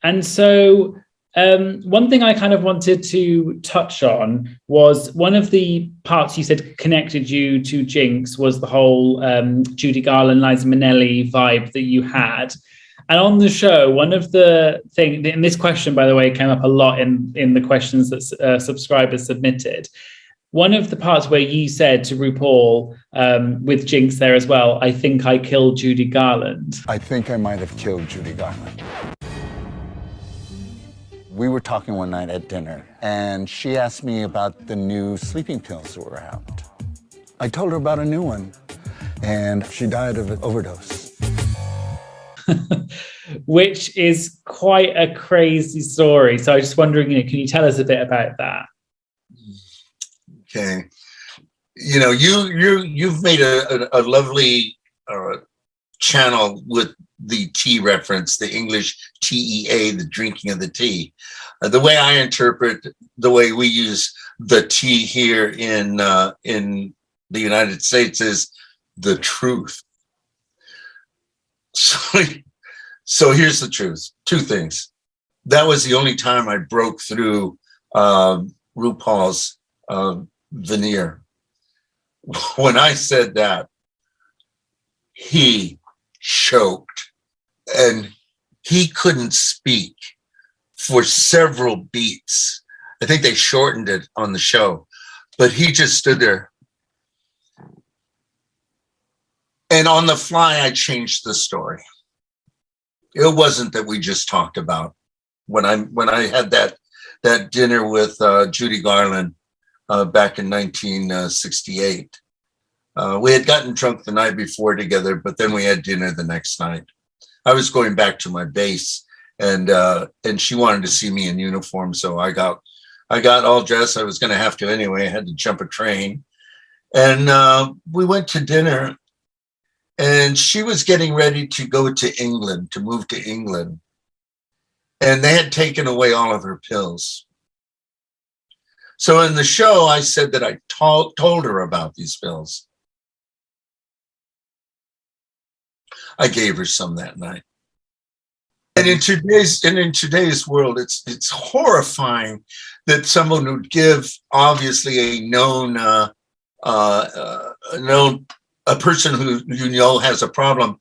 And so one thing I kind of wanted to touch on was one of the parts you said connected you to Jinx was the whole Judy Garland, Liza Minnelli vibe that you had. And on the show, one of the things, and this question, by the way, came up a lot in the questions that subscribers submitted. One of the parts where you said to RuPaul, with Jinx there as well, I think I killed Judy Garland. I think I might have killed Judy Garland. We were talking one night at dinner, and she asked me about the new sleeping pills that were out. I told her about a new one, and she died of an overdose. Which is quite a crazy story. So I was just wondering, can you tell us a bit about that? Okay. You've made a lovely channel with the tea reference, the English TEA, the drinking of the tea. The way I interpret the way we use the tea here in the United States is the truth. So here's the truth. Two things. That was the only time I broke through RuPaul's veneer. When I said that, he choked and he couldn't speak for several beats. I think they shortened it on the show, but he just stood there. And on the fly, I changed the story. It wasn't that we just talked about when I had that dinner with Judy Garland back in 1968. We had gotten drunk the night before together, but then we had dinner the next night. I was going back to my base, and she wanted to see me in uniform, so I got all dressed. I was going to have to anyway. I had to jump a train, and we went to dinner. And she was getting ready to go to England, to move to England. And they had taken away all of her pills. So in the show, I said that I told her about these pills. I gave her some that night. And in today's world, it's horrifying that someone would give obviously a person who has a problem.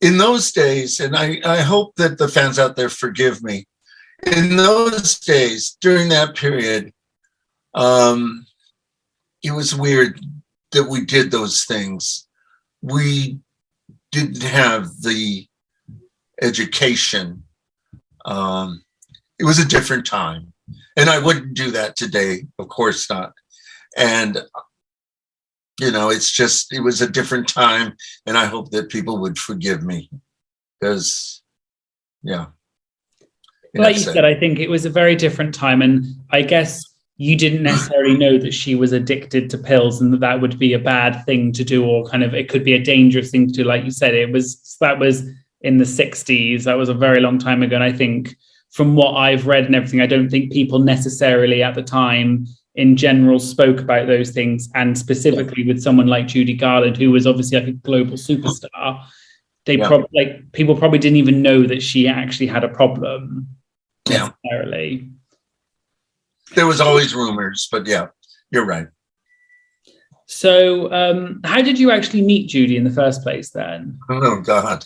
In those days, and I hope that the fans out there forgive me, in those days, during that period, it was weird that we did those things. We didn't have the education. It was a different time. And I wouldn't do that today, of course not. And it was a different time, and I hope that people would forgive me because, yeah. Like you said, I think it was a very different time, and I guess you didn't necessarily know that she was addicted to pills and that would be a bad thing to do, or kind of it could be a dangerous thing to do. Like you said, that was in the 60s. That was a very long time ago, and I think from what I've read and everything, I don't think people necessarily at the time in general spoke about those things, and specifically with someone like Judy Garland, who was obviously like a global superstar. People probably didn't even know that she actually had a problem necessarily. There was always rumors, but yeah, you're right. So how did you actually meet Judy in the first place then? Oh God.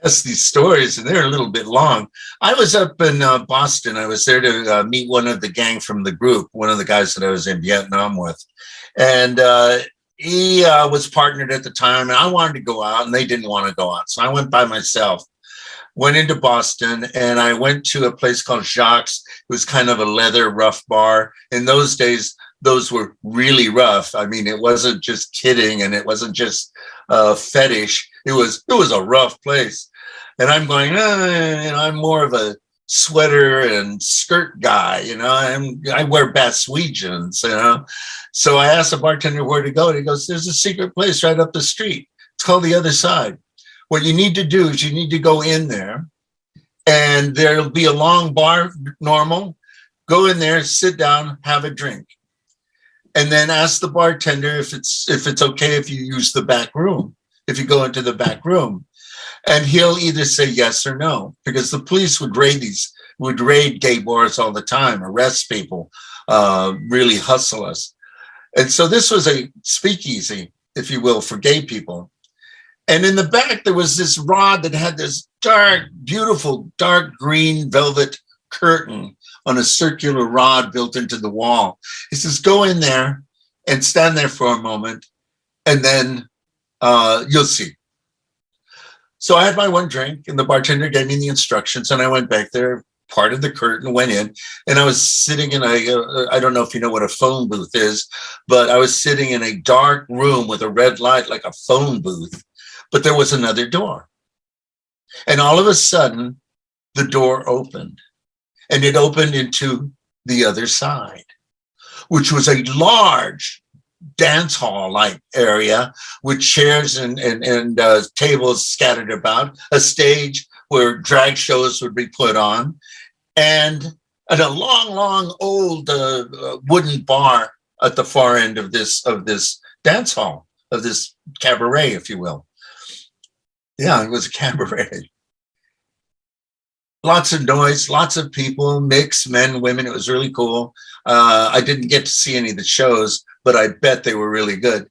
These stories, and they're a little bit long. I was up in Boston. I was there to meet one of the gang from the group, one of the guys that I was in Vietnam with. And he was partnered at the time, and I wanted to go out, and they didn't want to go out. So I went by myself, went into Boston, and I went to a place called Jacques. It was kind of a leather rough bar. In those days, those were really rough. I mean, it wasn't just kidding, and it wasn't just fetish. It was a rough place. And I'm going, I'm more of a sweater and skirt guy, I wear Baswegians, So I asked the bartender where to go, and he goes, there's a secret place right up the street. It's called The Other Side. What you need to do is you need to go in there, and there'll be a long bar, normal. Go in there, sit down, have a drink. And then ask the bartender if it's okay if you use the back room, if you go into the back room. And he'll either say yes or no, because the police would raid gay bars all the time, arrest people, really hustle us. And so this was a speakeasy, if you will, for gay people. And in the back, there was this rod that had this beautiful, dark green velvet curtain on a circular rod built into the wall. He says, go in there and stand there for a moment, and then you'll see. So I had my one drink, and the bartender gave me the instructions, and I went back there, parted the curtain, went in, and I was sitting in I don't know if you know what a phone booth is, but I was sitting in a dark room with a red light like a phone booth, but there was another door. And all of a sudden, the door opened, and it opened into the other side, which was a large dance hall like area with chairs and tables scattered about, a stage where drag shows would be put on, and a long old wooden bar at the far end of this dance hall, of this cabaret, if you will. Yeah, it was a cabaret. Lots of noise, lots of people, mixed men, women. It was really cool. I didn't get to see any of the shows, but I bet they were really good.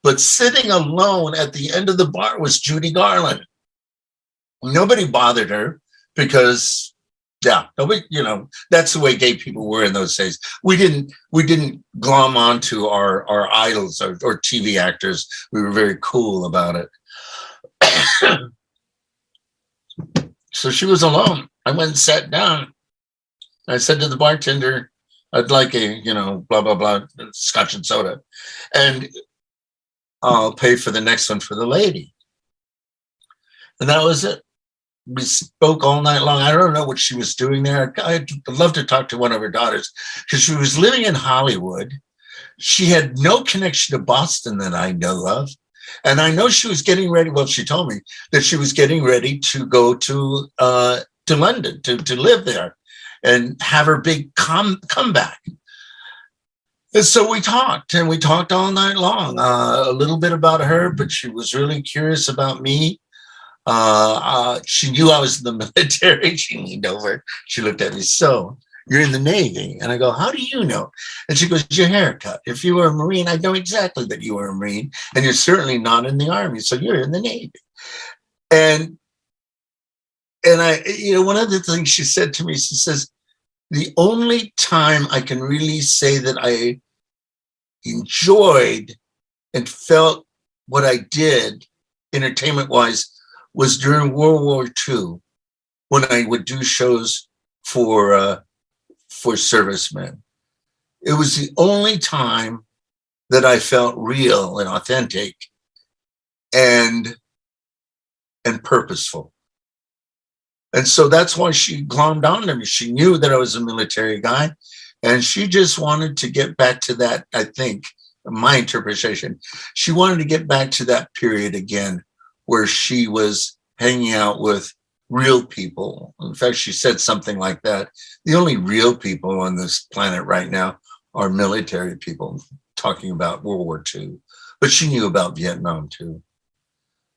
But sitting alone at the end of the bar was Judy Garland. Nobody bothered her because, yeah, nobody, that's the way gay people were in those days. We didn't glom onto our idols or TV actors. We were very cool about it. So she was alone. I went and sat down. I said to the bartender, I'd like a, blah, blah, blah, scotch and soda. And I'll pay for the next one for the lady. And that was it. We spoke all night long. I don't know what she was doing there. I'd love to talk to one of her daughters because she was living in Hollywood. She had no connection to Boston that I know of. And I know she was getting ready. Well, she told me that she was getting ready to go to London to live there and have her big comeback. And so we talked all night long, a little bit about her, but she was really curious about me. She knew I was in the military. She leaned over. She looked at me. So you're in the Navy? And I go, how do you know? And she goes, your haircut. If you were a Marine, I know exactly that you were a Marine, and you're certainly not in the Army. So you're in the Navy. And I, one of the things she said to me, she says, the only time I can really say that I enjoyed and felt what I did entertainment-wise was during World War II, when I would do shows for servicemen. It was the only time that I felt real and authentic and purposeful. And so that's why she glommed onto me. She knew that I was a military guy, and she just wanted to get back to that, I think, my interpretation. She wanted to get back to that period again where she was hanging out with real people. In fact, she said something like that. The only real people on this planet right now are military people, talking about World War II. But she knew about Vietnam too.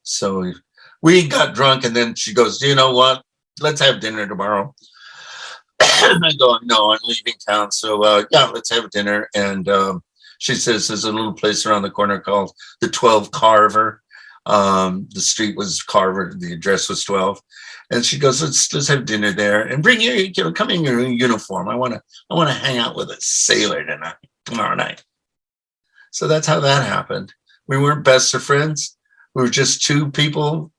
So we got drunk, and then she goes, you know what? Let's have dinner tomorrow. And I go, no, I'm leaving town. So yeah, let's have dinner. And she says there's a little place around the corner called the 12 Carver. The street was Carver, the address was 12. And she goes, let's have dinner there, and bring your, come in your uniform. I want to hang out with a sailor tomorrow night. So that's how that happened. We weren't best of friends. We were just two people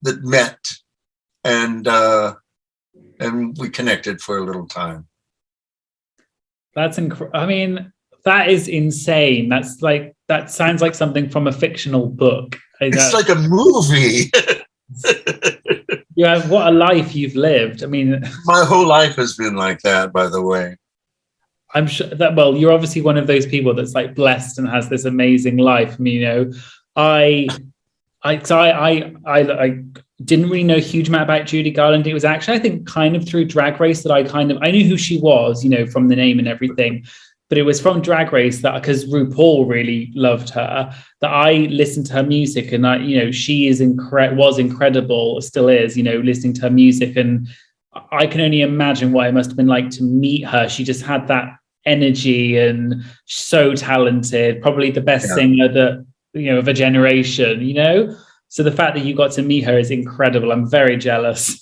that met, and we connected for a little time. That's I mean, that is insane. That sounds like something from a fictional book. It's like a movie. Yeah, what a life you've lived. I mean, my whole life has been like that, by the way. I'm sure that, well, you're obviously one of those people that's like blessed and has this amazing life. I mean, I didn't really know a huge amount about Judy Garland. It was actually, I think, kind of through Drag Race that I knew who she was, from the name and everything. but it was from Drag Race that, because RuPaul really loved her, that I listened to her music, and she is was incredible, still is, listening to her music. And I can only imagine what it must have been like to meet her. She just had that energy and so talented, probably the best singer that, of a generation, So the fact that you got to meet her is incredible. I'm very jealous.